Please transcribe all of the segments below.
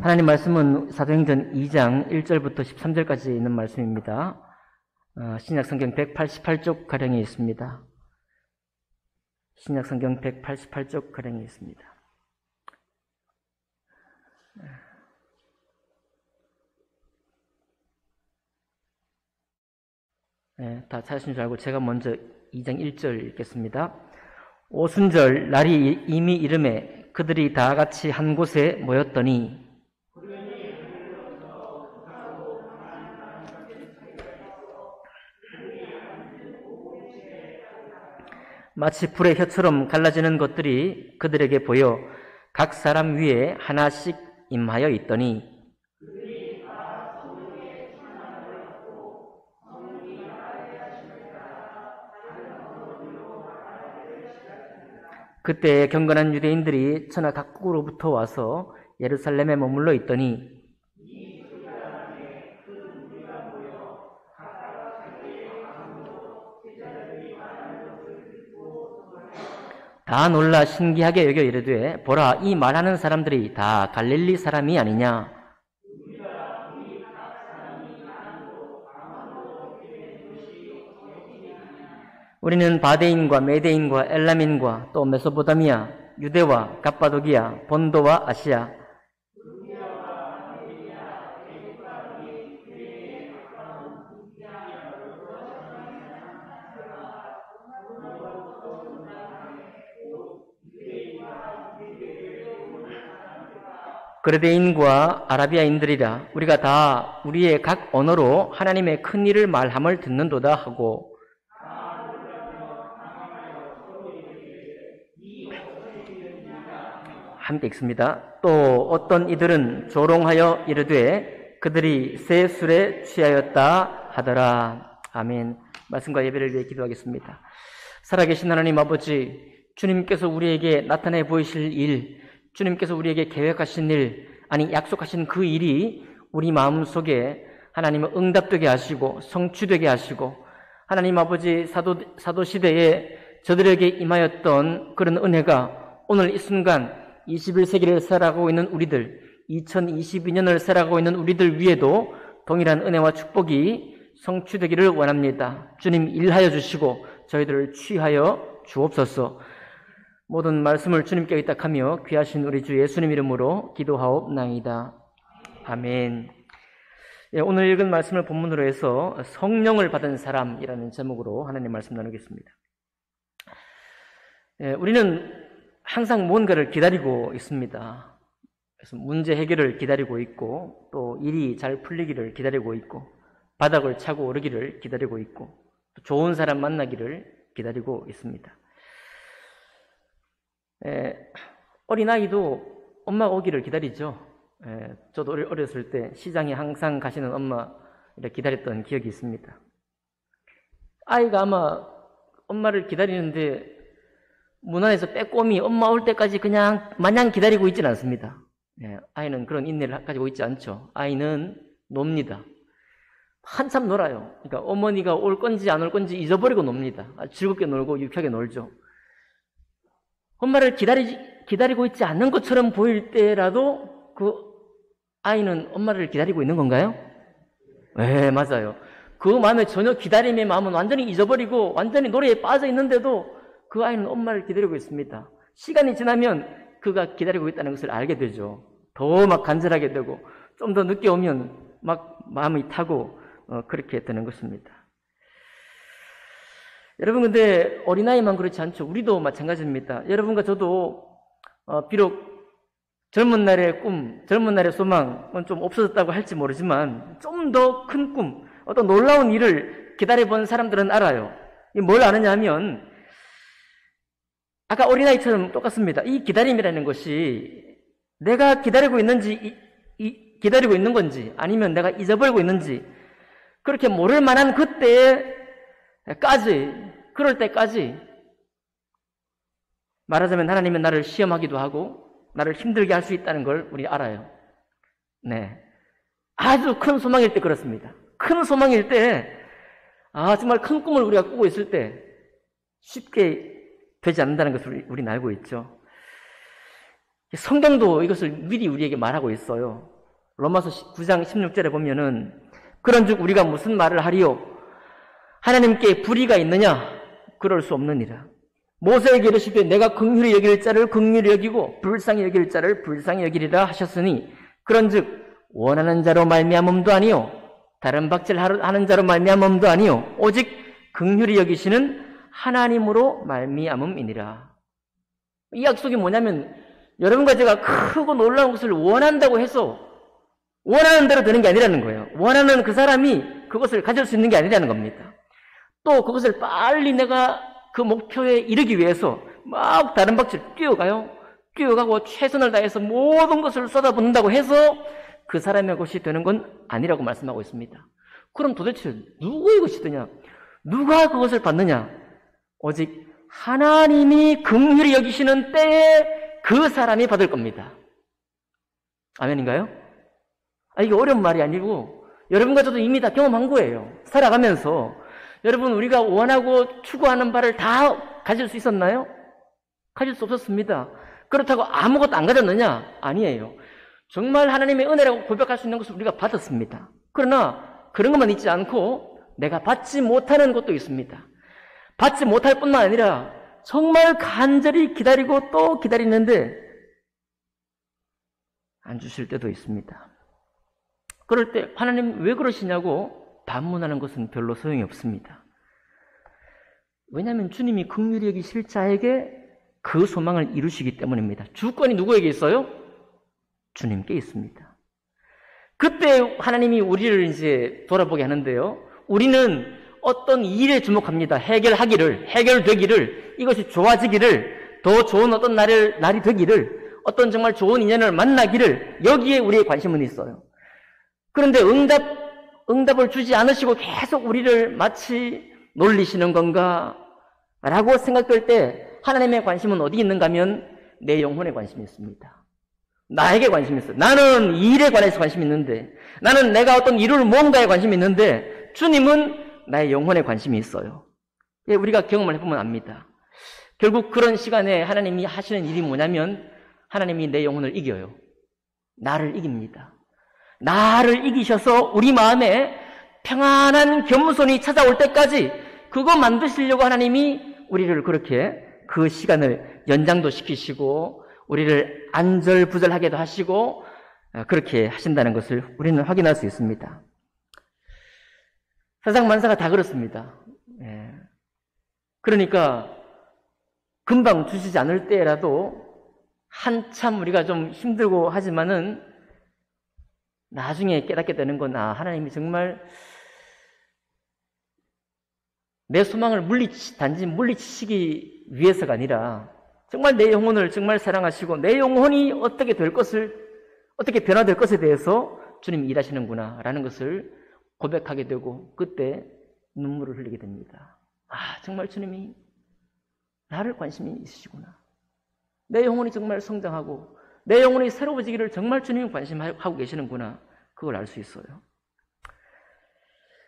하나님 말씀은 사도행전 2장 1절부터 13절까지 있는 말씀입니다. 신약성경 188쪽 가량에 있습니다. 신약성경 188쪽 가량에 있습니다. 다 찾으신 줄 알고 제가 먼저 2장 1절 읽겠습니다. 오순절 날이 이미 이름에 그들이 다 같이 한 곳에 모였더니 마치 불의 혀처럼 갈라지는 것들이 그들에게 보여 각 사람 위에 하나씩 임하여 있더니 그때 경건한 유대인들이 천하 각국으로부터 와서 예루살렘에 머물러 있더니 다 놀라 신기하게 여겨 이르되 보라 이 말하는 사람들이 다 갈릴리 사람이 아니냐. 우리는 바데인과 메데인과 엘람인과 또 메소포타미아, 유대와 갑바도기아, 본도와 아시아 그레데인과 아라비아인들이라 우리가 다 우리의 각 언어로 하나님의 큰 일을 말함을 듣는도다 하고 함께 읽습니다. 또 어떤 이들은 조롱하여 이르되 그들이 새 술에 취하였다 하더라. 아멘. 말씀과 예배를 위해 기도하겠습니다. 살아계신 하나님 아버지, 주님께서 우리에게 나타내 보이실 일, 주님께서 우리에게 계획하신 일, 아니 약속하신 그 일이 우리 마음속에 하나님을 응답되게 하시고 성취되게 하시고 하나님 아버지 사도시대에 저들에게 임하였던 그런 은혜가 오늘 이 순간 21세기를 살아가고 있는 우리들, 2022년을 살아가고 있는 우리들 위에도 동일한 은혜와 축복이 성취되기를 원합니다. 주님 일하여 주시고 저희들을 취하여 주옵소서. 모든 말씀을 주님께 의탁하며 귀하신 우리 주 예수님 이름으로 기도하옵나이다. 아멘. 오늘 읽은 말씀을 본문으로 해서 성령을 받은 사람이라는 제목으로 하나님 말씀 나누겠습니다. 우리는 항상 무언가를 기다리고 있습니다. 그래서 문제 해결을 기다리고 있고 또 일이 잘 풀리기를 기다리고 있고 바닥을 차고 오르기를 기다리고 있고 또 좋은 사람 만나기를 기다리고 있습니다. 어린아이도 엄마 오기를 기다리죠. 저도 어렸을 때 시장에 항상 가시는 엄마를 기다렸던 기억이 있습니다. 아이가 아마 엄마를 기다리는데 문 안에서 빼꼼히 엄마 올 때까지 그냥 마냥 기다리고 있지는 않습니다. 아이는 그런 인내를 가지고 있지 않죠. 아이는 놉니다. 한참 놀아요. 그러니까 어머니가 올 건지 안 올 건지 잊어버리고 놉니다. 즐겁게 놀고 유쾌하게 놀죠. 엄마를 기다리고 있지 않는 것처럼 보일 때라도 그 아이는 엄마를 기다리고 있는 건가요? 네, 맞아요. 그 마음에 전혀 기다림의 마음은 완전히 잊어버리고 완전히 노래에 빠져 있는데도 그 아이는 엄마를 기다리고 있습니다. 시간이 지나면 그가 기다리고 있다는 것을 알게 되죠. 더 막 간절하게 되고 좀 더 늦게 오면 막 마음이 타고 그렇게 되는 것입니다. 여러분 근데 어린아이만 그렇지 않죠. 우리도 마찬가지입니다. 여러분과 저도 비록 젊은 날의 꿈, 젊은 날의 소망은 좀 없어졌다고 할지 모르지만 좀 더 큰 꿈, 어떤 놀라운 일을 기다려본 사람들은 알아요. 뭘 아느냐 하면 아까 어린아이처럼 똑같습니다. 이 기다림이라는 것이 내가 기다리고 있는지 기다리고 있는 건지 아니면 내가 잊어버리고 있는지 그렇게 모를 만한 그럴 때까지 말하자면 하나님은 나를 시험하기도 하고 나를 힘들게 할 수 있다는 걸 우리 알아요. 네, 아주 큰 소망일 때 그렇습니다. 큰 소망일 때 정말 큰 꿈을 우리가 꾸고 있을 때 쉽게 되지 않는다는 것을 우리는 알고 있죠. 성경도 이것을 미리 우리에게 말하고 있어요. 로마서 9장 16절에 보면은 그런즉 우리가 무슨 말을 하리요? 하나님께 불의가 있느냐? 그럴 수 없느니라. 모세에게 이르시되 내가 긍휼히 여길 자를 긍휼히 여기고 불쌍히 여길 자를 불쌍히 여기리라 하셨으니 그런즉 원하는 자로 말미암음도 아니요 다른 박질하는 자로 말미암음도 아니요 오직 긍휼히 여기시는 하나님으로 말미암음이니라. 이 약속이 뭐냐면 여러분과 제가 크고 놀라운 것을 원한다고 해서 원하는 대로 되는 게 아니라는 거예요. 원하는 그 사람이 그것을 가질 수 있는 게 아니라는 겁니다. 또 그것을 빨리 내가 그 목표에 이르기 위해서 막 다른 박질 뛰어가고 최선을 다해서 모든 것을 쏟아붓는다고 해서 그 사람의 것이 되는 건 아니라고 말씀하고 있습니다. 그럼 도대체 누구의 것이 되냐? 누가 그것을 받느냐? 오직 하나님이 긍휼히 여기시는 때에 그 사람이 받을 겁니다. 아멘인가요? 이게 어려운 말이 아니고 여러분과 저도 이미 다 경험한 거예요. 살아가면서 여러분 우리가 원하고 추구하는 바를 다 가질 수 있었나요? 가질 수 없었습니다. 그렇다고 아무것도 안 가졌느냐? 아니에요. 정말 하나님의 은혜라고 고백할 수 있는 것을 우리가 받았습니다. 그러나 그런 것만 있지 않고 내가 받지 못하는 것도 있습니다. 받지 못할 뿐만 아니라 정말 간절히 기다리고 또 기다리는데 안 주실 때도 있습니다. 그럴 때 하나님 왜 그러시냐고 반문하는 것은 별로 소용이 없습니다. 왜냐하면 주님이 긍휼히 여기실 자에게 그 소망을 이루시기 때문입니다. 주권이 누구에게 있어요? 주님께 있습니다. 그때 하나님이 우리를 이제 돌아보게 하는데요. 우리는 어떤 일에 주목합니다. 해결되기를, 이것이 좋아지기를, 더 좋은 어떤 날이 되기를, 어떤 정말 좋은 인연을 만나기를, 여기에 우리의 관심은 있어요. 그런데 응답을 주지 않으시고 계속 우리를 마치 놀리시는 건가? 라고 생각될 때 하나님의 관심은 어디 있는가 하면 내 영혼에 관심이 있습니다. 나에게 관심이 있어요. 나는 일에 관해서 관심이 있는데, 나는 내가 어떤 이룰 무언가에 관심이 있는데, 주님은 나의 영혼에 관심이 있어요. 우리가 경험을 해보면 압니다. 결국 그런 시간에 하나님이 하시는 일이 뭐냐면 하나님이 내 영혼을 이겨요. 나를 이깁니다. 나를 이기셔서 우리 마음에 평안한 겸손이 찾아올 때까지 그거 만드시려고 하나님이 우리를 그렇게 그 시간을 연장도 시키시고 우리를 안절부절하게도 하시고 그렇게 하신다는 것을 우리는 확인할 수 있습니다. 세상 만사가 다 그렇습니다. 그러니까 금방 주시지 않을 때라도 한참 우리가 좀 힘들고 하지만은 나중에 깨닫게 되는 건 하나님이 정말 내 소망을 단지 물리치시기 위해서가 아니라 정말 내 영혼을 정말 사랑하시고 내 영혼이 어떻게 변화될 것에 대해서 주님이 일하시는구나 라는 것을 고백하게 되고 그때 눈물을 흘리게 됩니다. 정말 주님이 나를 관심이 있으시구나. 내 영혼이 정말 성장하고 내 영혼이 새로워지기를 정말 주님이 관심하고 계시는구나. 그걸 알 수 있어요.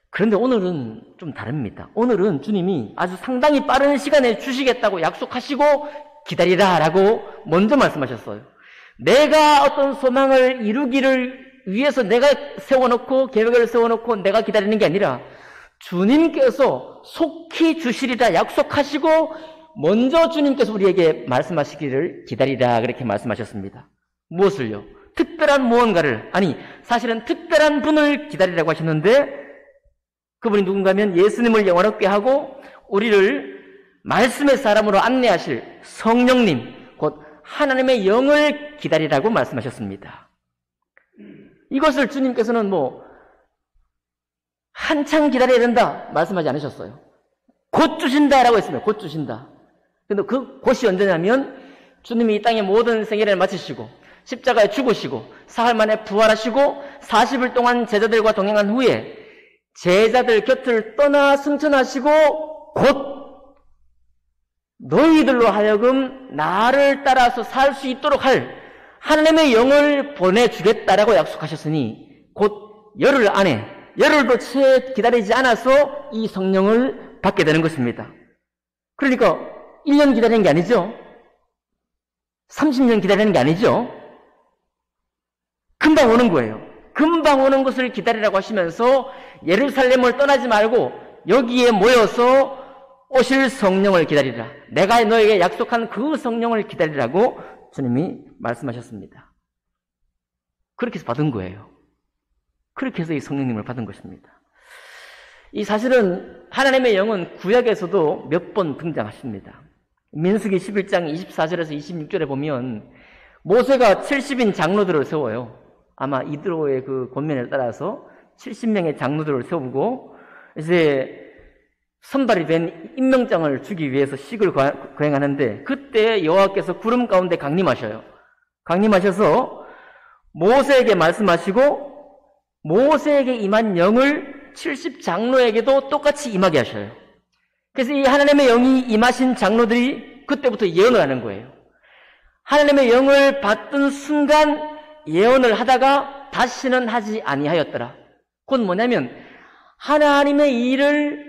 그런데 오늘은 좀 다릅니다. 오늘은 주님이 아주 상당히 빠른 시간에 주시겠다고 약속하시고 기다리라 라고 먼저 말씀하셨어요. 내가 어떤 소망을 이루기를 위해서 내가 세워놓고 계획을 세워놓고 내가 기다리는 게 아니라 주님께서 속히 주시리라 약속하시고 먼저 주님께서 우리에게 말씀하시기를 기다리라 그렇게 말씀하셨습니다. 무엇을요? 특별한 무언가를, 사실은 특별한 분을 기다리라고 하셨는데 그분이 누군가 하면 예수님을 영원롭게 하고 우리를 말씀의 사람으로 안내하실 성령님, 곧 하나님의 영을 기다리라고 말씀하셨습니다. 이것을 주님께서는 한창 기다려야 된다 말씀하지 않으셨어요. 곧 주신다라고 했습니다. 곧 주신다. 근데 그 곧이 언제냐면 주님이 이 땅의 모든 생애를 마치시고 십자가에 죽으시고 사흘 만에 부활하시고 40일 동안 제자들과 동행한 후에 제자들 곁을 떠나 승천하시고 곧 너희들로 하여금 나를 따라서 살 수 있도록 할 하나님의 영을 보내주겠다라고 약속하셨으니 곧 열흘도 채 기다리지 않아서 이 성령을 받게 되는 것입니다. 그러니까 1년 기다리는 게 아니죠. 30년 기다리는 게 아니죠. 금방 오는 거예요. 금방 오는 것을 기다리라고 하시면서 예루살렘을 떠나지 말고 여기에 모여서 오실 성령을 기다리라. 내가 너에게 약속한 그 성령을 기다리라고 주님이 말씀하셨습니다. 그렇게 해서 받은 거예요. 그렇게 해서 이 성령님을 받은 것입니다. 이 사실은 하나님의 영은 구약에서도 몇 번 등장하십니다. 민수기 11장 24절에서 26절에 보면 모세가 70인 장로들을 세워요. 아마 이드로의 그 권면을 따라서 70명의 장로들을 세우고 이제 선발이 된 임명장을 주기 위해서 식을 거행하는데 그때 여호와께서 구름 가운데 강림하셔요. 강림하셔서 모세에게 말씀하시고 모세에게 임한 영을 70장로에게도 똑같이 임하게 하셔요. 그래서 이 하나님의 영이 임하신 장로들이 그때부터 예언을 하는 거예요. 하나님의 영을 받던 순간 예언을 하다가 다시는 하지 아니하였더라. 그건 뭐냐면 하나님의 일을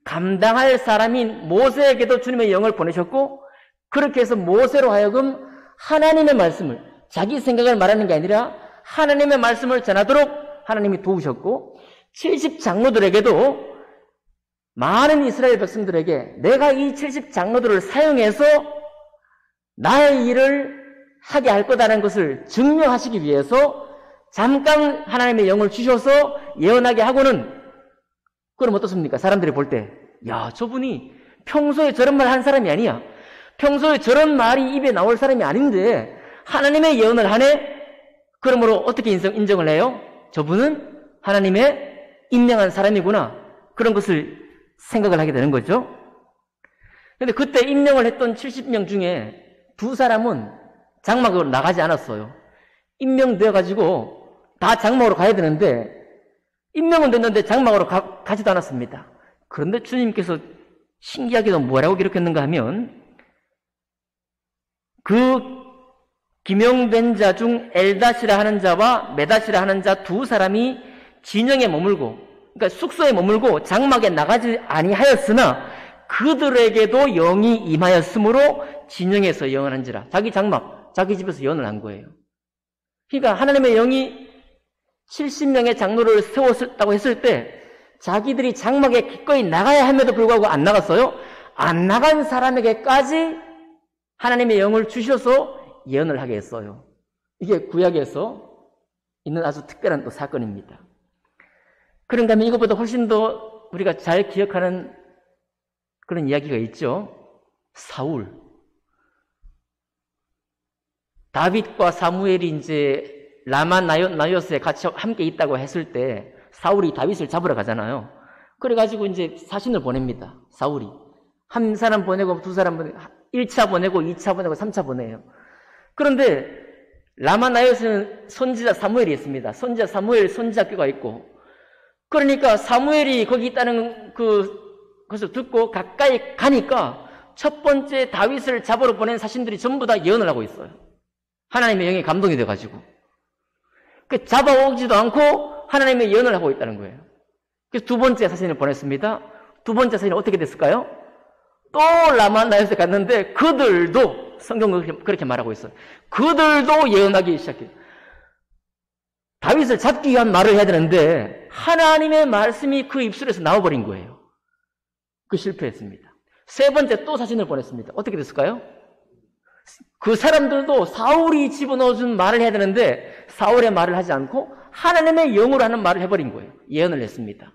감당할 사람인 모세에게도 주님의 영을 보내셨고 그렇게 해서 모세로 하여금 하나님의 말씀을 자기 생각을 말하는 게 아니라 하나님의 말씀을 전하도록 하나님이 도우셨고 70장로들에게도 많은 이스라엘 백성들에게 내가 이 70장로들을 사용해서 나의 일을 하게 할 거다라는 것을 증명하시기 위해서 잠깐 하나님의 영을 주셔서 예언하게 하고는 그럼 어떻습니까? 사람들이 볼 때 야, 저분이 평소에 저런 말 한 사람이 아니야. 평소에 저런 말이 입에 나올 사람이 아닌데 하나님의 예언을 하네? 그러므로 어떻게 인정을 해요? 저분은 하나님의 임명한 사람이구나. 그런 것을 생각을 하게 되는 거죠. 그런데 그때 임명을 했던 70명 중에 두 사람은 장막으로 나가지 않았어요. 임명되어가지고 다 장막으로 가야 되는데 임명은 됐는데 장막으로 가지도 않았습니다. 그런데 주님께서 신기하게도 뭐라고 기록했는가 하면 그 기명된 자 중 엘다시라 하는 자와 메다시라 하는 자 두 사람이 진영에 머물고 그러니까 숙소에 머물고 장막에 나가지 아니하였으나 그들에게도 영이 임하였으므로 진영에서 예언한지라. 자기 장막, 자기 집에서 예언을 한 거예요. 그러니까 하나님의 영이 70명의 장로를 세웠다고 했을 때 자기들이 장막에 기꺼이 나가야 함에도 불구하고 안 나갔어요. 안 나간 사람에게까지 하나님의 영을 주셔서 예언을 하게 했어요. 이게 구약에서 있는 아주 특별한 또 사건입니다. 그런가 하면 이것보다 훨씬 더 우리가 잘 기억하는 그런 이야기가 있죠. 사울. 다윗과 사무엘이 이제 라마 나요스에 같이 함께 있다고 했을 때 사울이 다윗을 잡으러 가잖아요. 그래가지고 이제 사신을 보냅니다. 사울이. 한 사람 보내고 두 사람 보내고 1차 보내고 2차 보내고 3차 보내요. 그런데 라마 나요스는 선지자 사무엘이 있습니다. 선지자 사무엘 선지자교가 있고 그러니까 사무엘이 거기 있다는 그것을 듣고 가까이 가니까 첫 번째 다윗을 잡으러 보낸 사신들이 전부 다 예언을 하고 있어요. 하나님의 영에 감동이 돼가지고. 잡아오지도 않고 하나님의 예언을 하고 있다는 거예요. 그래서 두 번째 사신을 보냈습니다. 두 번째 사신이 어떻게 됐을까요? 또 라마나요스에 갔는데 그들도 성경은 그렇게 말하고 있어요. 그들도 예언하기 시작해요. 다윗을 잡기 위한 말을 해야 되는데 하나님의 말씀이 그 입술에서 나와버린 거예요. 실패했습니다. 세 번째 또 사신을 보냈습니다. 어떻게 됐을까요? 그 사람들도 사울이 집어넣어준 말을 해야 되는데 사울의 말을 하지 않고 하나님의 영으로 하는 말을 해버린 거예요. 예언을 했습니다.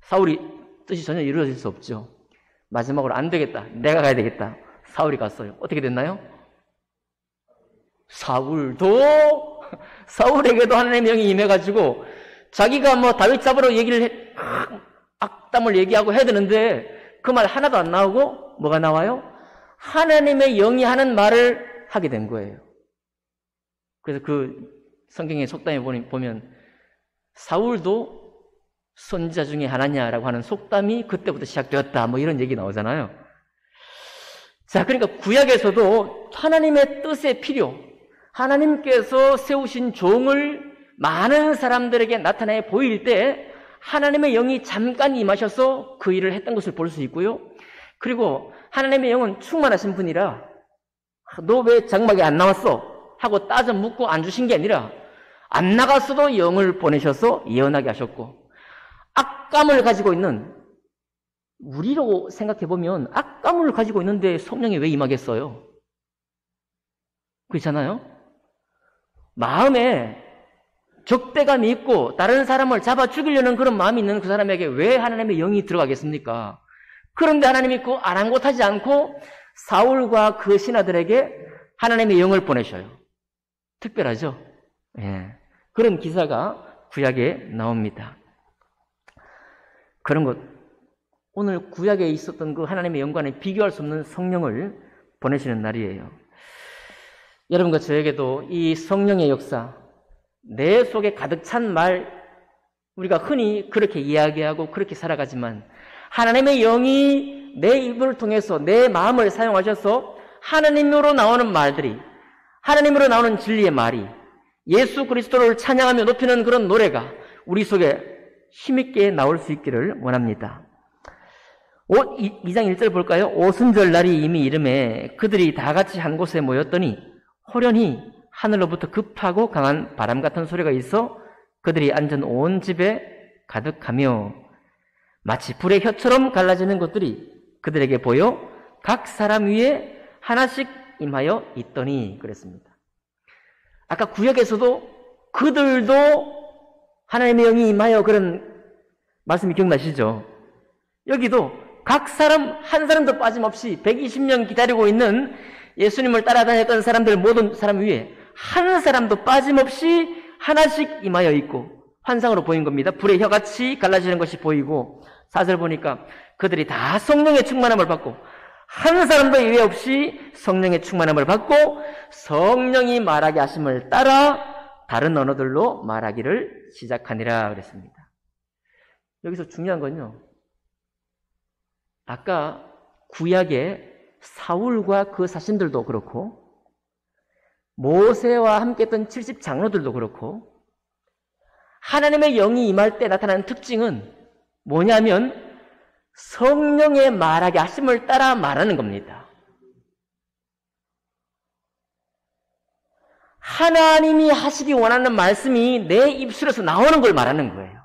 사울이 뜻이 전혀 이루어질 수 없죠. 마지막으로 안 되겠다. 내가 가야 되겠다. 사울이 갔어요. 어떻게 됐나요? 사울에게도 하나님의 영이 임해가지고 자기가 다윗 잡으러 악담을 얘기하고 해야 되는데 그 말 하나도 안 나오고 뭐가 나와요? 하나님의 영이 하는 말을 하게 된 거예요. 그래서 그 성경의 속담에 보면 사울도 선지자 중에 하나냐라고 하는 속담이 그때부터 시작되었다. 이런 얘기 나오잖아요. 자, 그러니까 구약에서도 하나님의 뜻의 필요, 하나님께서 세우신 종을 많은 사람들에게 나타내 보일 때 하나님의 영이 잠깐 임하셔서 그 일을 했던 것을 볼 수 있고요. 그리고 하나님의 영은 충만하신 분이라 너 왜 장막에 안 나왔어? 하고 따져 묻고 안 주신 게 아니라 안 나갔어도 영을 보내셔서 예언하게 하셨고, 악감을 가지고 있는, 우리로 생각해보면 악감을 가지고 있는데 성령이 왜 임하겠어요? 그렇잖아요? 마음에 적대감이 있고 다른 사람을 잡아 죽이려는 그런 마음이 있는 그 사람에게 왜 하나님의 영이 들어가겠습니까? 그런데 하나님이 그 아랑곳하지 않고 사울과 그 신하들에게 하나님의 영을 보내셔요. 특별하죠? 예. 그런 기사가 구약에 나옵니다. 그런 것, 오늘 구약에 있었던 그 하나님의 영과는 비교할 수 없는 성령을 보내시는 날이에요. 여러분과 저에게도 이 성령의 역사, 내 속에 가득 찬 말, 우리가 흔히 그렇게 이야기하고 그렇게 살아가지만 하나님의 영이 내 입을 통해서 내 마음을 사용하셔서 하나님으로 나오는 말들이, 하나님으로 나오는 진리의 말이, 예수 그리스도를 찬양하며 높이는 그런 노래가 우리 속에 힘있게 나올 수 있기를 원합니다. 2장 1절 볼까요? 오순절 날이 이미 이름에 그들이 다 같이 한 곳에 모였더니 호련히 하늘로부터 급하고 강한 바람 같은 소리가 있어 그들이 앉은 온 집에 가득하며 마치 불의 혀처럼 갈라지는 것들이 그들에게 보여 각 사람 위에 하나씩 임하여 있더니 그랬습니다. 아까 구약에서도 그들도 하나님의 영이 임하여 그런 말씀이 기억나시죠? 여기도 각 사람 한 사람도 빠짐없이 120년 기다리고 있는 예수님을 따라다녔던 사람들 모든 사람 위에 한 사람도 빠짐없이 하나씩 임하여 있고 환상으로 보인 겁니다. 불의 혀같이 갈라지는 것이 보이고 4절 보니까 그들이 다 성령의 충만함을 받고 한 사람도 예외 없이 성령의 충만함을 받고 성령이 말하게 하심을 따라 다른 언어들로 말하기를 시작하니라 그랬습니다. 여기서 중요한 건요, 아까 구약의 사울과 그 사신들도 그렇고 모세와 함께했던 70 장로들도 그렇고 하나님의 영이 임할 때 나타나는 특징은 뭐냐면 성령의 말하게 하심을 따라 말하는 겁니다. 하나님이 하시기 원하는 말씀이 내 입술에서 나오는 걸 말하는 거예요.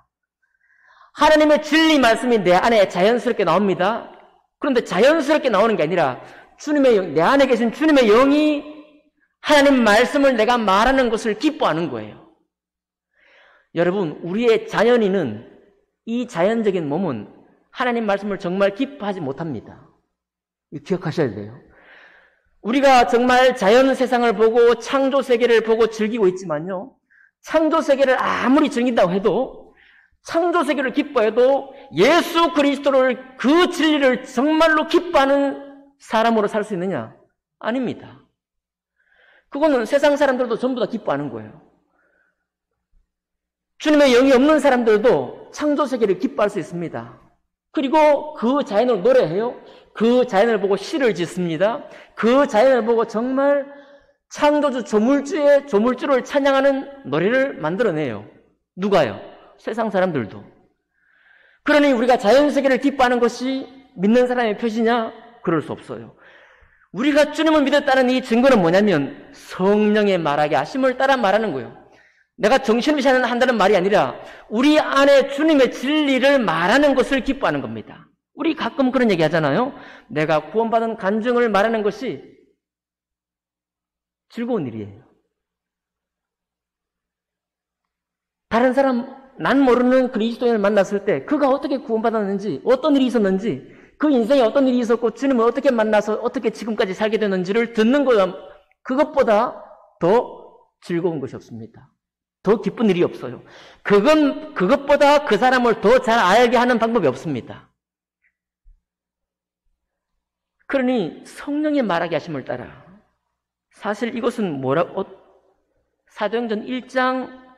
하나님의 진리 말씀이 내 안에 자연스럽게 나옵니다. 그런데 자연스럽게 나오는 게 아니라 주님의 영, 내 안에 계신 주님의 영이 하나님 말씀을 내가 말하는 것을 기뻐하는 거예요. 여러분, 우리의 자연인은, 이 자연적인 몸은 하나님 말씀을 정말 기뻐하지 못합니다. 이거 기억하셔야 돼요. 우리가 정말 자연 세상을 보고 창조 세계를 보고 즐기고 있지만요, 창조 세계를 아무리 즐긴다고 해도, 창조 세계를 기뻐해도 예수 그리스도를, 그 진리를 정말로 기뻐하는 사람으로 살 수 있느냐? 아닙니다. 그거는 세상 사람들도 전부 다 기뻐하는 거예요. 주님의 영이 없는 사람들도 창조 세계를 기뻐할 수 있습니다. 그리고 그 자연을 노래해요. 그 자연을 보고 시를 짓습니다. 그 자연을 보고 정말 창조주 조물주를 찬양하는 노래를 만들어내요. 누가요? 세상 사람들도. 그러니 우리가 자연 세계를 기뻐하는 것이 믿는 사람의 표시냐? 그럴 수 없어요. 우리가 주님을 믿었다는 이 증거는 뭐냐면 성령의 말하게 하심을 따라 말하는 거예요. 내가 정신없이 한다는 말이 아니라 우리 안에 주님의 진리를 말하는 것을 기뻐하는 겁니다. 우리 가끔 그런 얘기 하잖아요. 내가 구원받은 간증을 말하는 것이 즐거운 일이에요. 다른 사람, 난 모르는 그리스도인을 만났을 때 그가 어떻게 구원받았는지, 어떤 일이 있었는지, 그 인생에 어떤 일이 있었고 주님을 어떻게 만나서 어떻게 지금까지 살게 됐는지를 듣는 것, 그것보다 더 즐거운 것이 없습니다. 더 기쁜 일이 없어요. 그것보다 그 사람을 더 잘 알게 하는 방법이 없습니다. 그러니 성령의 말하게 하심을 따라, 사실 이것은 사도행전 1장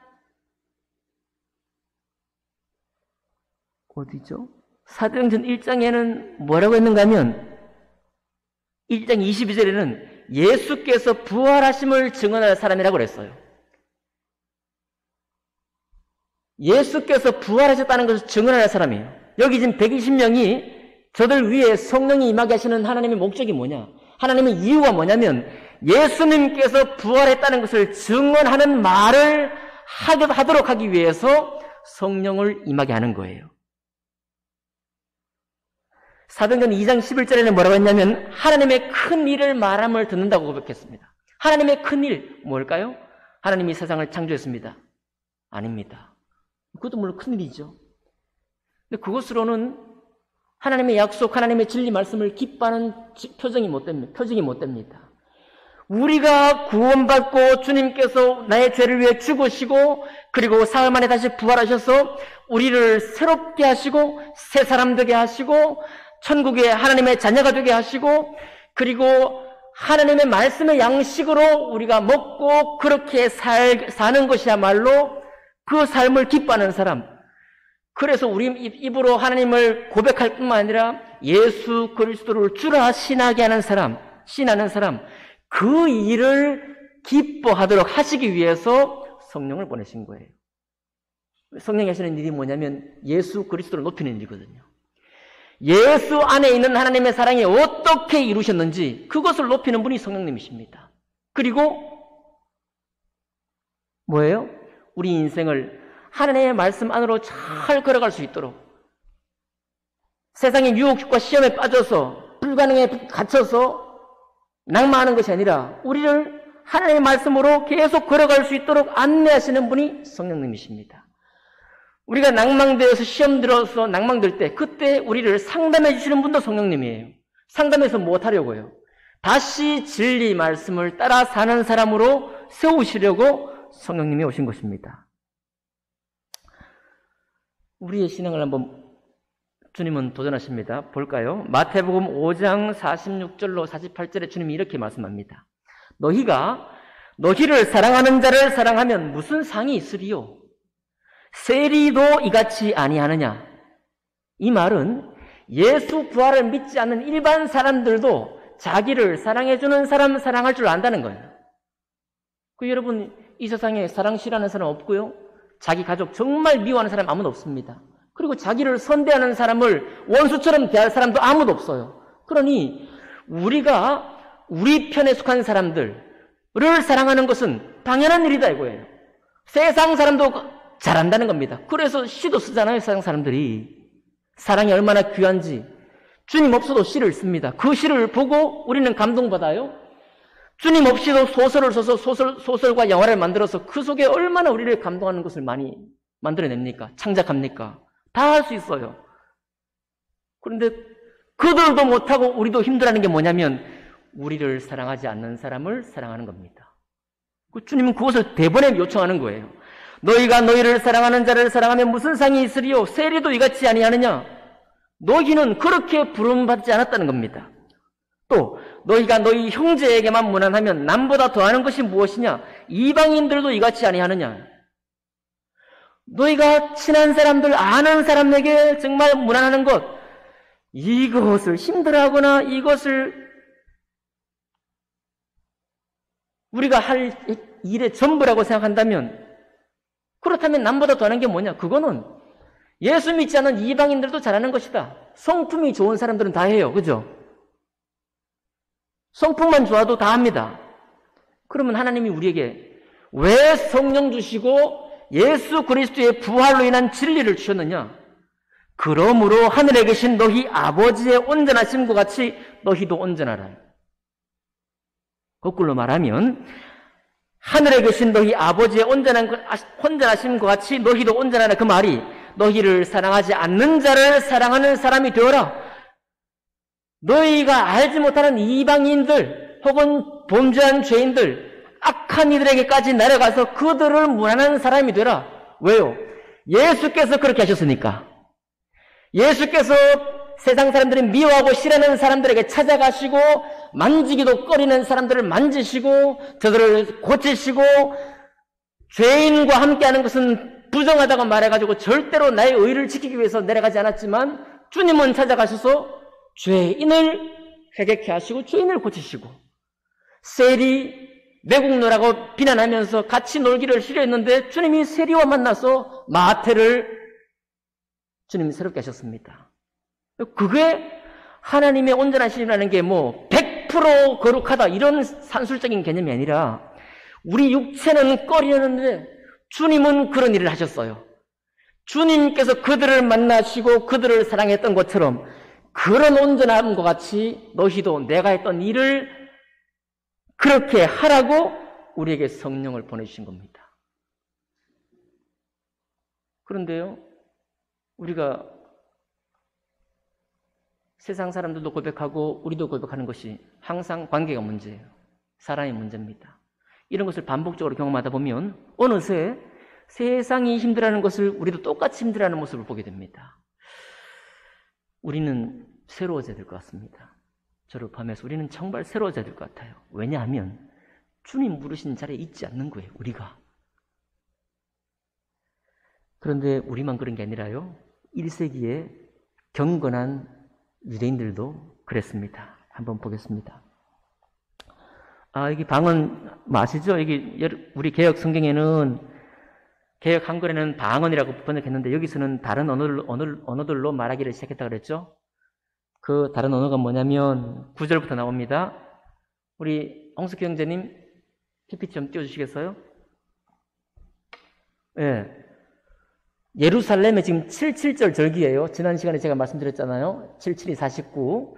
어디죠? 사도행전 1장에는 뭐라고 했는가 하면 1장 22절에는 예수께서 부활하심을 증언할 사람이라고 그랬어요. 예수께서 부활하셨다는 것을 증언할 사람이에요. 여기 지금 120명이 저들 위에 성령이 임하게 하시는 하나님의 목적이 뭐냐? 하나님의 이유가 뭐냐면 예수님께서 부활했다는 것을 증언하는 말을 하도록 하기 위해서 성령을 임하게 하는 거예요. 사도행전 2장 11절에는 뭐라고 했냐면 하나님의 큰 일을 말함을 듣는다고 고백했습니다. 하나님의 큰 일 뭘까요? 하나님이 세상을 창조했습니다. 아닙니다. 그것도 물론 큰 일이죠. 근데 그것으로는 하나님의 약속, 하나님의 진리 말씀을 기뻐하는 표정이 못 됩니다. 우리가 구원받고 주님께서 나의 죄를 위해 죽으시고 그리고 사흘 만에 다시 부활하셔서 우리를 새롭게 하시고 새 사람 되게 하시고 천국의 하나님의 자녀가 되게 하시고 그리고 하나님의 말씀의 양식으로 우리가 먹고 그렇게 사는 것이야말로 그 삶을 기뻐하는 사람. 그래서 우리 입으로 하나님을 고백할 뿐만 아니라 예수 그리스도를 주라 신하게 하는 사람, 신하는 사람, 그 일을 기뻐하도록 하시기 위해서 성령을 보내신 거예요. 성령이 하시는 일이 뭐냐면 예수 그리스도를 높이는 일이거든요. 예수 안에 있는 하나님의 사랑이 어떻게 이루셨는지 그것을 높이는 분이 성령님이십니다. 그리고 뭐예요? 우리 인생을 하나님의 말씀 안으로 잘 걸어갈 수 있도록 세상의 유혹과 시험에 빠져서 불가능에 갇혀서 낭만하는 것이 아니라 우리를 하나님의 말씀으로 계속 걸어갈 수 있도록 안내하시는 분이 성령님이십니다. 우리가 낭망되어서 시험 들어서 낭망될 때 그때 우리를 상담해 주시는 분도 성령님이에요. 상담해서 무엇 하려고요? 다시 진리 말씀을 따라 사는 사람으로 세우시려고 성령님이 오신 것입니다. 우리의 신앙을 한번 주님은 도전하십니다. 볼까요? 마태복음 5장 46절로 48절에 주님이 이렇게 말씀합니다. 너희를 사랑하는 자를 사랑하면 무슨 상이 있으리요? 세리도 이같이 아니하느냐? 이 말은 예수 부활을 믿지 않는 일반 사람들도 자기를 사랑해주는 사람 사랑할 줄 안다는 거예요. 여러분 이 세상에 사랑 싫어하는 사람 없고요. 자기 가족 정말 미워하는 사람 아무도 없습니다. 그리고 자기를 선대하는 사람을 원수처럼 대할 사람도 아무도 없어요. 그러니 우리가 우리 편에 속한 사람들을 사랑하는 것은 당연한 일이다 이거예요. 세상 사람도 잘한다는 겁니다. 그래서 시도 쓰잖아요. 세상 사람들이. 사랑이 얼마나 귀한지. 주님 없어도 시를 씁니다. 그 시를 보고 우리는 감동받아요. 주님 없이도 소설을 써서 소설과 영화를 만들어서 그 속에 얼마나 우리를 감동하는 것을 많이 만들어냅니까? 창작합니까? 다 할 수 있어요. 그런데 그들도 못하고 우리도 힘들어하는 게 뭐냐면 우리를 사랑하지 않는 사람을 사랑하는 겁니다. 주님은 그것을 대번에 요청하는 거예요. 너희가 너희를 사랑하는 자를 사랑하면 무슨 상이 있으리요? 세리도 이같이 아니하느냐? 너희는 그렇게 부름받지 않았다는 겁니다. 또 너희가 너희 형제에게만 무난하면 남보다 더하는 것이 무엇이냐? 이방인들도 이같이 아니하느냐? 너희가 친한 사람들, 아는 사람에게 정말 무난하는 것, 이것을 힘들어하거나 이것을 우리가 할 일의 전부라고 생각한다면 그렇다면 남보다 더하는 게 뭐냐? 그거는 예수 믿지 않는 이방인들도 잘하는 것이다. 성품이 좋은 사람들은 다 해요. 그죠? 성품만 좋아도 다 합니다. 그러면 하나님이 우리에게 왜 성령 주시고 예수 그리스도의 부활로 인한 진리를 주셨느냐? 그러므로 하늘에 계신 너희 아버지의 온전하심과 같이 너희도 온전하라. 거꾸로 말하면 하늘에 계신 너희 아버지의 온전하심과 같이 너희도 온전하라. 그 말이 너희를 사랑하지 않는 자를 사랑하는 사람이 되어라. 너희가 알지 못하는 이방인들 혹은 범죄한 죄인들, 악한 이들에게까지 내려가서 그들을 무난한 사람이 되라. 왜요? 예수께서 그렇게 하셨으니까. 예수께서 세상 사람들이 미워하고 싫어하는 사람들에게 찾아가시고 만지기도 꺼리는 사람들을 만지시고 저들을 고치시고 죄인과 함께하는 것은 부정하다고 말해가지고 절대로 나의 의를 지키기 위해서 내려가지 않았지만 주님은 찾아가셔서 죄인을 회개케 하시고 죄인을 고치시고 세리 매국노라고 비난하면서 같이 놀기를 싫어했는데 주님이 세리와 만나서 마태를 주님이 새롭게 하셨습니다. 그게 하나님의 온전하심이라는 게 100% 거룩하다 이런 산술적인 개념이 아니라 우리 육체는 꺼리는데 주님은 그런 일을 하셨어요. 주님께서 그들을 만나시고 그들을 사랑했던 것처럼 그런 온전함과 같이 너희도 내가 했던 일을 그렇게 하라고 우리에게 성령을 보내주신 겁니다. 그런데요, 우리가 세상 사람들도 고백하고 우리도 고백하는 것이 항상 관계가 문제예요. 사람의 문제입니다. 이런 것을 반복적으로 경험하다 보면 어느새 세상이 힘들어하는 것을 우리도 똑같이 힘들어하는 모습을 보게 됩니다. 우리는 새로워져야 될 것 같습니다. 저를 포함해서 우리는 정말 새로워져야 될 것 같아요. 왜냐하면 주님 부르신 자리에 있지 않는 거예요, 우리가. 그런데 우리만 그런 게 아니라요, 1세기에 경건한 유대인들도 그랬습니다. 한번 보겠습니다. 여기 방언 아시죠? 여기 우리 개혁 성경에는 개혁 한글에는 방언이라고 번역했는데 여기서는 다른 언어들로 말하기를 시작했다 그랬죠? 그 다른 언어가 뭐냐면 9절부터 나옵니다. 우리 홍석희 형제님 PPT 좀 띄워주시겠어요? 예. 예루살렘에 지금 77절 절기예요. 지난 시간에 제가 말씀드렸잖아요. 77이 49.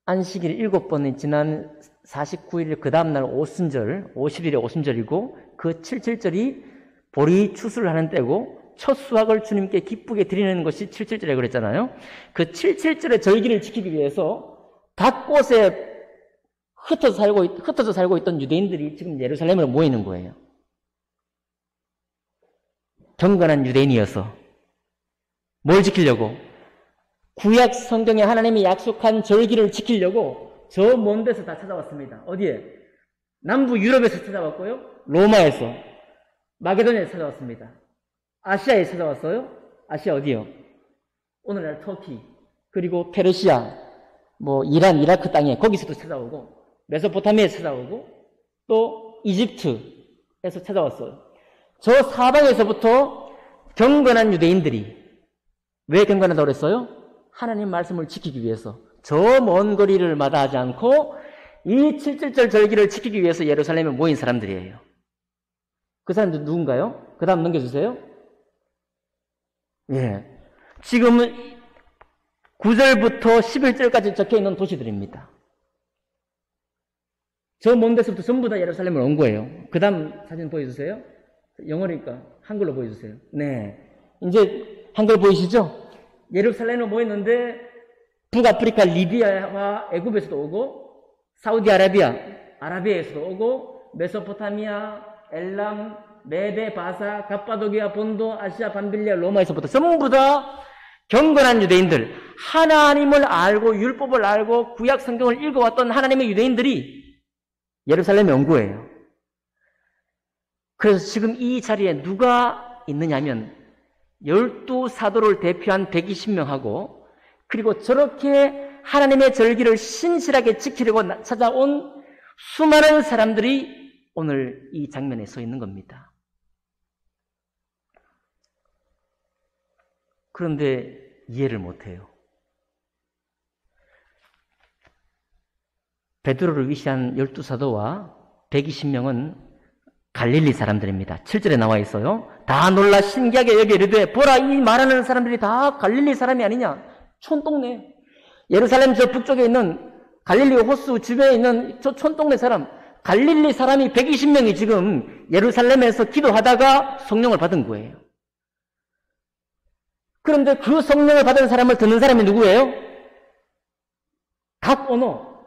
안식일 7번이 지난 49일 그 다음날 오순절, 50일에 오순절이고 그 77절이 보리 추수를 하는 때고 첫 수확을 주님께 기쁘게 드리는 것이 77절이라고 그랬잖아요. 그 77절의 절기를 지키기 위해서 각 곳에 흩어져 살고 있던 유대인들이 지금 예루살렘으로 모이는 거예요. 경건한 유대인이어서 뭘 지키려고? 구약 성경에 하나님이 약속한 절기를 지키려고 저 먼 데서 다 찾아왔습니다. 어디에? 남부 유럽에서 찾아왔고요. 로마에서, 마게도니아에서 찾아왔습니다. 아시아에 찾아왔어요. 아시아 어디요? 오늘날 터키, 그리고 페르시아, 이란, 이라크 땅에 거기서도 찾아오고, 메소포타미아에서 찾아오고, 또 이집트에서 찾아왔어요. 저 사방에서부터 경건한 유대인들이, 왜 경건하다고 그랬어요? 하나님 말씀을 지키기 위해서 저 먼 거리를 마다하지 않고 이 77절 절기를 지키기 위해서 예루살렘에 모인 사람들이에요. 그 사람들 누군가요? 그 다음 넘겨주세요. 예. 지금은 9절부터 11절까지 적혀있는 도시들입니다. 저 먼 데서부터 전부 다 예루살렘을 온 거예요. 그 다음 사진 보여주세요. 영어니까 한글로 보여주세요. 네. 이제 한글 보이시죠? 예루살렘에 모였는데 북아프리카 리비아와 애굽에서도 오고 사우디아라비아, 아라비아에서도 오고 메소포타미아, 엘람, 메데, 바사, 갑바도기아, 본도, 아시아, 반빌리아, 로마에서부터 전부 다 경건한 유대인들, 하나님을 알고 율법을 알고 구약 성경을 읽어왔던 하나님의 유대인들이 예루살렘에 온 거예요. 그래서 지금 이 자리에 누가 있느냐면 12사도를 대표한 120명하고 그리고 저렇게 하나님의 절기를 신실하게 지키려고 찾아온 수많은 사람들이 오늘 이 장면에 서 있는 겁니다. 그런데 이해를 못해요. 베드로를 위시한 12사도와 120명은 갈릴리 사람들입니다. 7절에 나와 있어요. 다 놀라 신기하게 여겨 이르되 보라 이 말하는 사람들이 다 갈릴리 사람이 아니냐. 촌동네. 예루살렘 저 북쪽에 있는 갈릴리 호수 주변에 있는 저 촌동네 사람, 갈릴리 사람이 120명이 지금 예루살렘에서 기도하다가 성령을 받은 거예요. 그런데 그 성령을 받은 사람을 듣는 사람이 누구예요? 각 언어,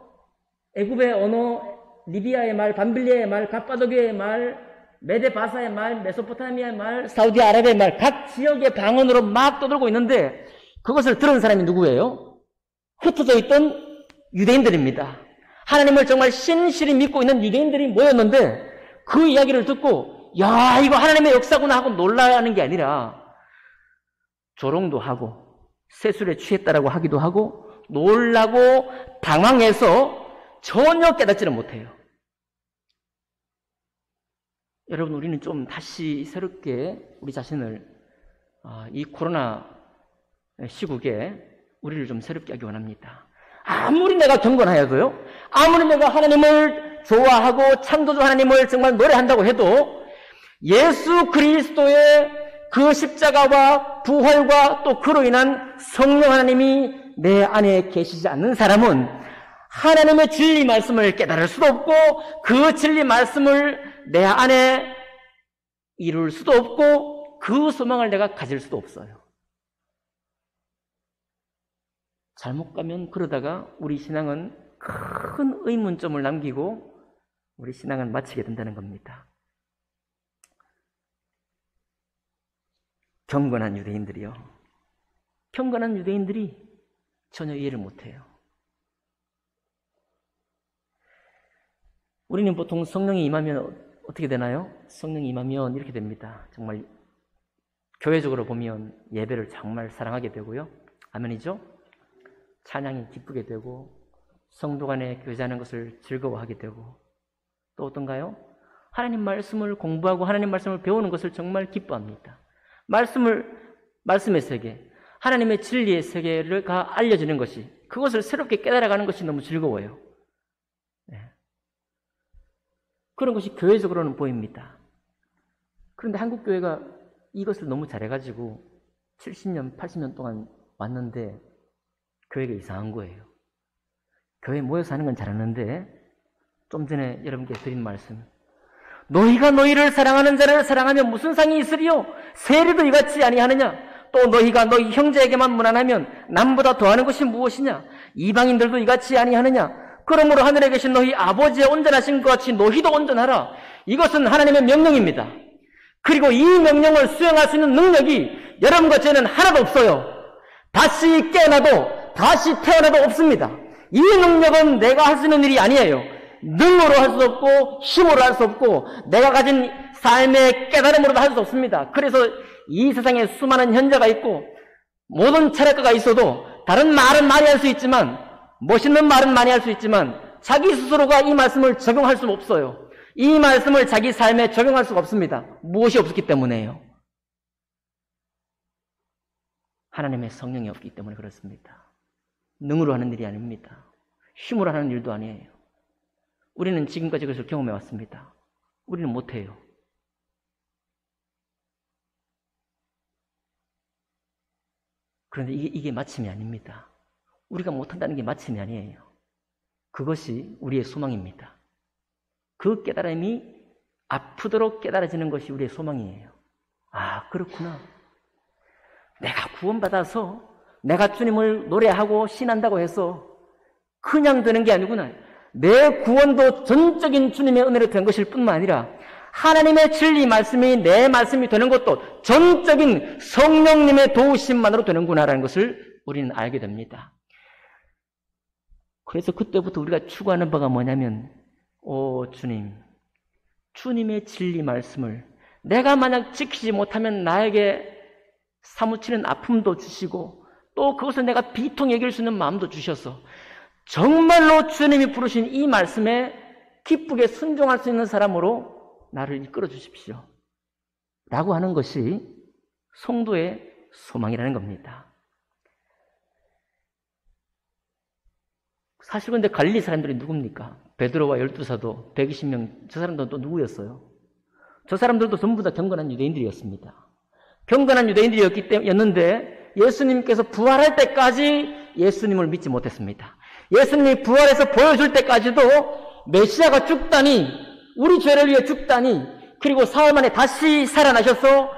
애굽의 언어, 리비아의 말, 반빌리아의 말, 갑바도기아의 말, 메데바사의 말, 메소포타미아의 말, 사우디아라비아의 말, 각 지역의 방언으로 막 떠들고 있는데 그것을 들은 사람이 누구예요? 흩어져 있던 유대인들입니다. 하나님을 정말 신실히 믿고 있는 유대인들이 모였는데 그 이야기를 듣고 야 이거 하나님의 역사구나 하고 놀라는 게 아니라 조롱도 하고 세술에 취했다라고 하기도 하고 놀라고 당황해서 전혀 깨닫지를 못해요. 여러분 우리는 좀 다시 새롭게 우리 자신을 이 코로나 시국에 우리를 좀 새롭게 하기 원합니다. 아무리 내가 경건하여도요, 아무리 내가 하나님을 좋아하고 창조주 하나님을 정말 노래한다고 해도 예수 그리스도의 그 십자가와 부활과 또 그로 인한 성령 하나님이 내 안에 계시지 않는 사람은 하나님의 진리 말씀을 깨달을 수도 없고 그 진리 말씀을 내 안에 이룰 수도 없고 그 소망을 내가 가질 수도 없어요. 잘못 가면 그러다가 우리 신앙은 큰 의문점을 남기고 우리 신앙은 마치게 된다는 겁니다. 경건한 유대인들이요. 경건한 유대인들이 전혀 이해를 못해요. 우리는 보통 성령이 임하면 어떻게 되나요? 성령이 임하면 이렇게 됩니다. 정말 교회적으로 보면 예배를 정말 사랑하게 되고요. 아멘이죠? 찬양이 기쁘게 되고 성도 간에 교제하는 것을 즐거워하게 되고 또 어떤가요? 하나님 말씀을 공부하고 하나님 말씀을 배우는 것을 정말 기뻐합니다. 말씀의 세계, 하나님의 진리의 세계가 알려지는 것이, 그것을 새롭게 깨달아가는 것이 너무 즐거워요. 네. 그런 것이 교회적으로는 보입니다. 그런데 한국 교회가 이것을 너무 잘해가지고 70년, 80년 동안 왔는데 교회가 이상한 거예요. 교회 모여서 하는 건 잘하는데 좀 전에 여러분께 드린 말씀, 너희가 너희를 사랑하는 자를 사랑하면 무슨 상이 있으리요? 세리도 이같이 아니하느냐? 또 너희가 너희 형제에게만 무난하면 남보다 더하는 것이 무엇이냐? 이방인들도 이같이 아니하느냐? 그러므로 하늘에 계신 너희 아버지의 온전하신 것 같이 너희도 온전하라. 이것은 하나님의 명령입니다. 그리고 이 명령을 수행할 수 있는 능력이 여러분과 저는 하나도 없어요. 다시 깨어나도 다시 태어나도 없습니다. 이 능력은 내가 할 수 있는 일이 아니에요. 능으로 할 수 없고 힘으로 할 수 없고 내가 가진 삶의 깨달음으로도 할 수 없습니다. 그래서 이 세상에 수많은 현자가 있고 모든 철학가가 있어도 다른 말은 많이 할 수 있지만, 멋있는 말은 많이 할 수 있지만 자기 스스로가 이 말씀을 적용할 수 없어요. 이 말씀을 자기 삶에 적용할 수가 없습니다. 무엇이 없기 때문에요? 하나님의 성령이 없기 때문에 그렇습니다. 능으로 하는 일이 아닙니다. 힘으로 하는 일도 아니에요. 우리는 지금까지 그것을 경험해 왔습니다. 우리는 못해요. 그런데 이게 마침이 아닙니다. 우리가 못한다는 게 마침이 아니에요. 그것이 우리의 소망입니다. 그 깨달음이 아프도록 깨달아지는 것이 우리의 소망이에요. 아, 그렇구나. 내가 구원받아서 내가 주님을 노래하고 신한다고 해서 그냥 되는 게 아니구나. 내 구원도 전적인 주님의 은혜로 된 것일 뿐만 아니라 하나님의 진리 말씀이 내 말씀이 되는 것도 전적인 성령님의 도우심만으로 되는구나라는 것을 우리는 알게 됩니다. 그래서 그때부터 우리가 추구하는 바가 뭐냐면, 주님, 주님의 진리 말씀을 내가 만약 지키지 못하면 나에게 사무치는 아픔도 주시고 또 그것을 내가 비통 여길 수 있는 마음도 주셔서 정말로 주님이 부르신 이 말씀에 기쁘게 순종할 수 있는 사람으로 나를 이끌어 주십시오. 라고 하는 것이 성도의 소망이라는 겁니다. 사실 근데 갈릴리 사람들이 누굽니까? 베드로와 12사도 120명, 저 사람들은 또 누구였어요? 저 사람들도 전부 다 경건한 유대인들이었습니다. 경건한 유대인들이었는데 예수님께서 부활할 때까지 예수님을 믿지 못했습니다. 예수님이 부활해서 보여줄 때까지도 메시아가 죽다니, 우리 죄를 위해 죽다니, 그리고 사흘 만에 다시 살아나셔서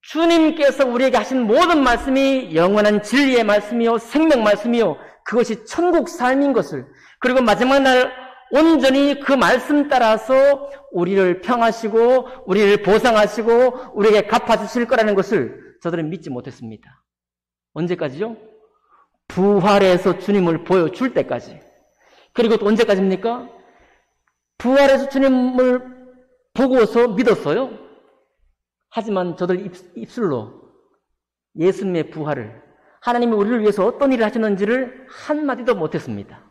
주님께서 우리에게 하신 모든 말씀이 영원한 진리의 말씀이요 생명 말씀이요 그것이 천국 삶인 것을, 그리고 마지막 날 온전히 그 말씀 따라서 우리를 평하시고 우리를 보상하시고 우리에게 갚아주실 거라는 것을 저들은 믿지 못했습니다. 언제까지요? 부활해서 주님을 보여줄 때까지. 그리고 또 언제까지입니까? 부활해서 주님을 보고서 믿었어요. 하지만 저들 입술로 예수님의 부활을, 하나님이 우리를 위해서 어떤 일을 하시는지를 한마디도 못했습니다.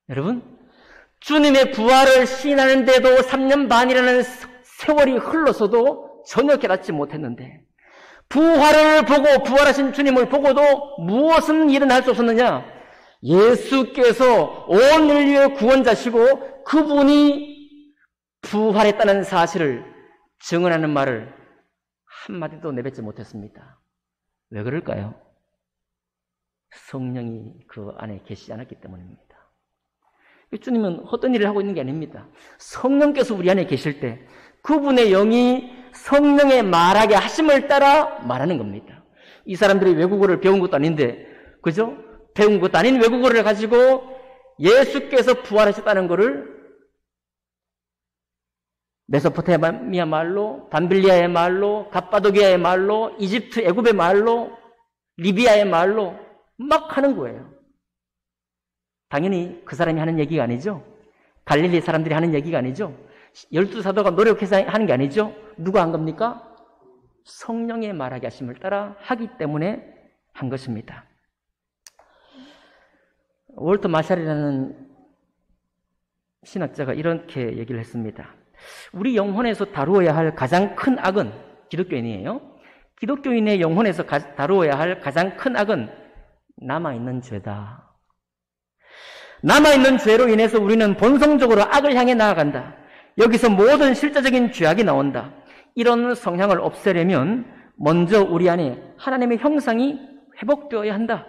여러분, 주님의 부활을 시인하는데도 3년 반이라는 세월이 흘러서도 전혀 깨닫지 못했는데, 부활을 보고 부활하신 주님을 보고도 무엇은 일어날 수 없었느냐? 예수께서 온 인류의 구원자시고 그분이 부활했다는 사실을 증언하는 말을 한마디도 내뱉지 못했습니다. 왜 그럴까요? 성령이 그 안에 계시지 않았기 때문입니다. 주님은 헛된 일을 하고 있는 게 아닙니다. 성령께서 우리 안에 계실 때 그분의 영이 성령의 말하게 하심을 따라 말하는 겁니다. 이 사람들이 외국어를 배운 것도 아닌데, 그죠? 배운 것도 아닌 외국어를 가지고 예수께서 부활하셨다는 것을 메소포타미아 말로, 밤빌리아의 말로, 갑바도기아의 말로, 이집트, 애굽의 말로, 리비아의 말로 막 하는 거예요. 당연히 그 사람이 하는 얘기가 아니죠. 갈릴리 사람들이 하는 얘기가 아니죠. 12사도가 노력해서 하는 게 아니죠. 누가 한 겁니까? 성령의 말하게 하심을 따라 하기 때문에 한 것입니다. 월터 마샬이라는 신학자가 이렇게 얘기를 했습니다. 우리 영혼에서 다루어야 할 가장 큰 악은 기독교인이에요. 기독교인의 영혼에서 다루어야 할 가장 큰 악은 남아있는 죄다. 남아있는 죄로 인해서 우리는 본성적으로 악을 향해 나아간다. 여기서 모든 실제적인 죄악이 나온다. 이런 성향을 없애려면 먼저 우리 안에 하나님의 형상이 회복되어야 한다.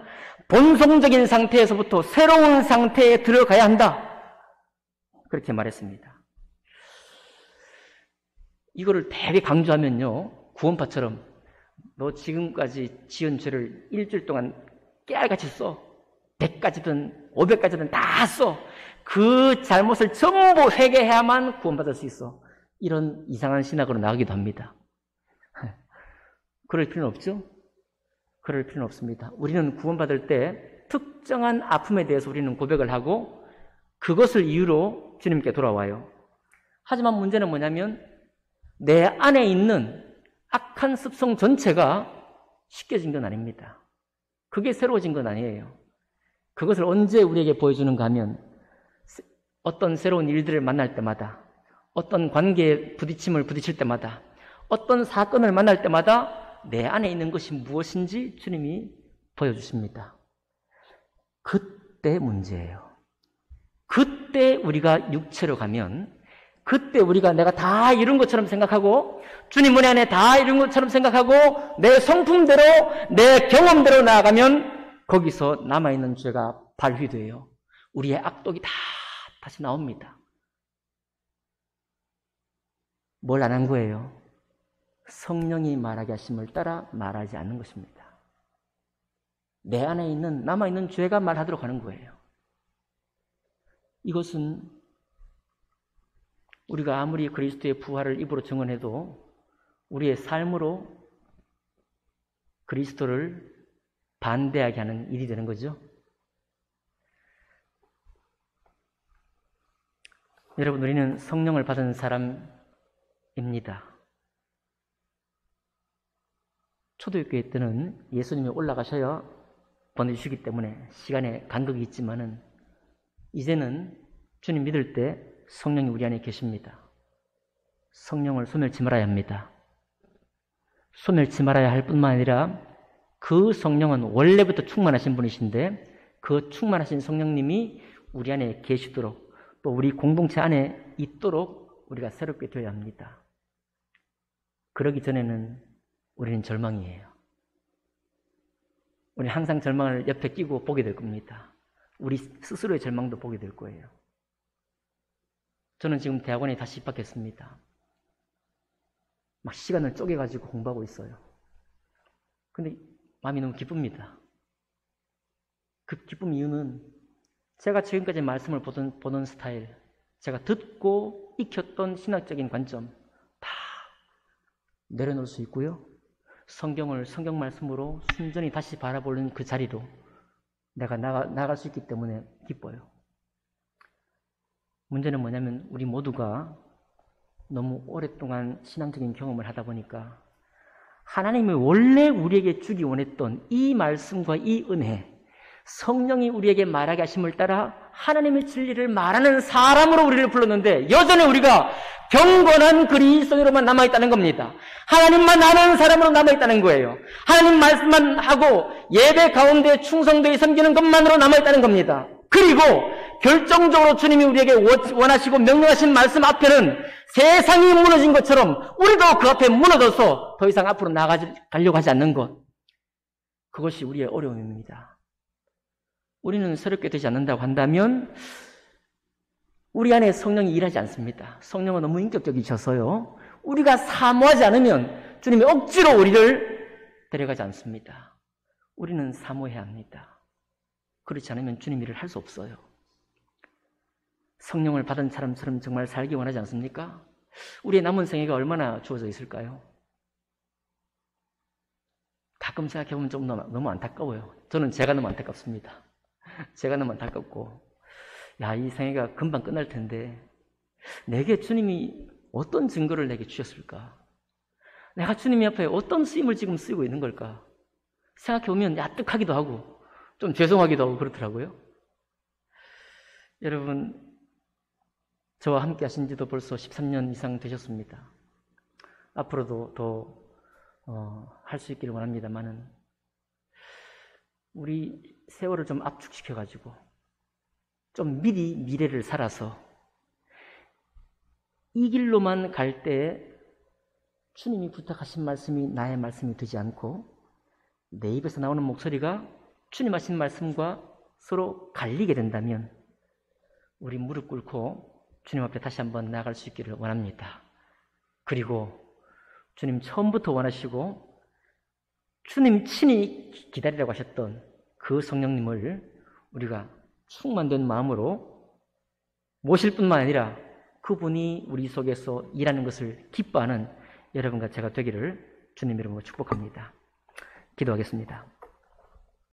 본성적인 상태에서부터 새로운 상태에 들어가야 한다. 그렇게 말했습니다. 이거를 되게 강조하면요, 구원파처럼 너 지금까지 지은 죄를 일주일 동안 깨알같이 써. 100가지든 500가지든 다 써. 그 잘못을 전부 회개해야만 구원받을 수 있어. 이런 이상한 신학으로 나가기도 합니다. 그럴 필요는 없죠? 그럴 필요는 없습니다. 우리는 구원받을 때 특정한 아픔에 대해서 우리는 고백을 하고 그것을 이유로 주님께 돌아와요. 하지만 문제는 뭐냐면 내 안에 있는 악한 습성 전체가 씻겨진 건 아닙니다. 그게 새로워진 건 아니에요. 그것을 언제 우리에게 보여주는가 하면 어떤 새로운 일들을 만날 때마다, 어떤 관계에 부딪힐 때마다, 어떤 사건을 만날 때마다 내 안에 있는 것이 무엇인지 주님이 보여주십니다. 그때 문제예요. 그때 우리가 육체로 가면, 그때 우리가 내가 다 이룬 것처럼 생각하고 주님 은혜 안에 다 이룬 것처럼 생각하고 내 성품대로, 내 경험대로 나아가면 거기서 남아있는 죄가 발휘돼요. 우리의 악독이 다 다시 나옵니다. 뭘 안 한 거예요? 성령이 말하게 하심을 따라 말하지 않는 것입니다. 내 안에 있는 남아있는 죄가 말하도록 하는 거예요. 이것은 우리가 아무리 그리스도의 부활을 입으로 증언해도 우리의 삶으로 그리스도를 반대하게 하는 일이 되는 거죠. 여러분, 우리는 성령을 받은 사람입니다. 초대교회 때는 예수님이 올라가셔야 보내주시기 때문에 시간에 간격이 있지만은 이제는 주님 믿을 때 성령이 우리 안에 계십니다. 성령을 소멸치 말아야 합니다. 소멸치 말아야 할 뿐만 아니라 그 성령은 원래부터 충만하신 분이신데 그 충만하신 성령님이 우리 안에 계시도록 또 우리 공동체 안에 있도록 우리가 새롭게 되어야 합니다. 그러기 전에는 우리는 절망이에요. 우리는 항상 절망을 옆에 끼고 보게 될 겁니다. 우리 스스로의 절망도 보게 될 거예요. 저는 지금 대학원에 다시 입학했습니다. 막 시간을 쪼개가지고 공부하고 있어요. 근데 마음이 너무 기쁩니다. 그 기쁨 이유는 제가 지금까지 말씀을 보던 스타일, 제가 듣고 익혔던 신학적인 관점 다 내려놓을 수 있고요. 성경을 성경 말씀으로 순전히 다시 바라보는 그 자리로 내가 나갈 수 있기 때문에 기뻐요. 문제는 뭐냐면 우리 모두가 너무 오랫동안 신앙적인 경험을 하다 보니까 하나님이 원래 우리에게 주기 원했던 이 말씀과 이 은혜, 성령이 우리에게 말하게 하심을 따라 하나님의 진리를 말하는 사람으로 우리를 불렀는데 여전히 우리가 경건한 그리스도인으로만 남아있다는 겁니다. 하나님만 아는 사람으로 남아있다는 거예요. 하나님 말씀만 하고 예배 가운데 충성되이 섬기는 것만으로 남아있다는 겁니다. 그리고 결정적으로 주님이 우리에게 원하시고 명령하신 말씀 앞에는 세상이 무너진 것처럼 우리도 그 앞에 무너져서 더 이상 앞으로 나아가려고 하지 않는 것. 그것이 우리의 어려움입니다. 우리는 새롭게 되지 않는다고 한다면 우리 안에 성령이 일하지 않습니다. 성령은 너무 인격적이셔서요. 우리가 사모하지 않으면 주님이 억지로 우리를 데려가지 않습니다. 우리는 사모해야 합니다. 그렇지 않으면 주님 일을 할 수 없어요. 성령을 받은 사람처럼 정말 살기 원하지 않습니까? 우리의 남은 생애가 얼마나 주어져 있을까요? 가끔 생각해보면 좀 너무 안타까워요. 저는 제가 너무 안타깝습니다. 제가 너무 안타깝고, 이 생애가 금방 끝날 텐데 내게 주님이 어떤 증거를 내게 주셨을까? 내가 주님 앞에 어떤 쓰임을 지금 쓰고 있는 걸까? 생각해보면 야뜩하기도 하고 좀 죄송하기도 하고 그렇더라고요. 여러분, 저와 함께 하신 지도 벌써 13년 이상 되셨습니다. 앞으로도 더 할 수 있기를 원합니다만은 우리 세월을 좀 압축시켜가지고 좀 미리 미래를 살아서 이 길로만 갈 때 주님이 부탁하신 말씀이 나의 말씀이 되지 않고 내 입에서 나오는 목소리가 주님 하신 말씀과 서로 갈리게 된다면 우리 무릎 꿇고 주님 앞에 다시 한번 나아갈 수 있기를 원합니다. 그리고 주님 처음부터 원하시고 주님 친히 기다리라고 하셨던 그 성령님을 우리가 충만된 마음으로 모실 뿐만 아니라 그분이 우리 속에서 일하는 것을 기뻐하는 여러분과 제가 되기를 주님 이름으로 축복합니다. 기도하겠습니다.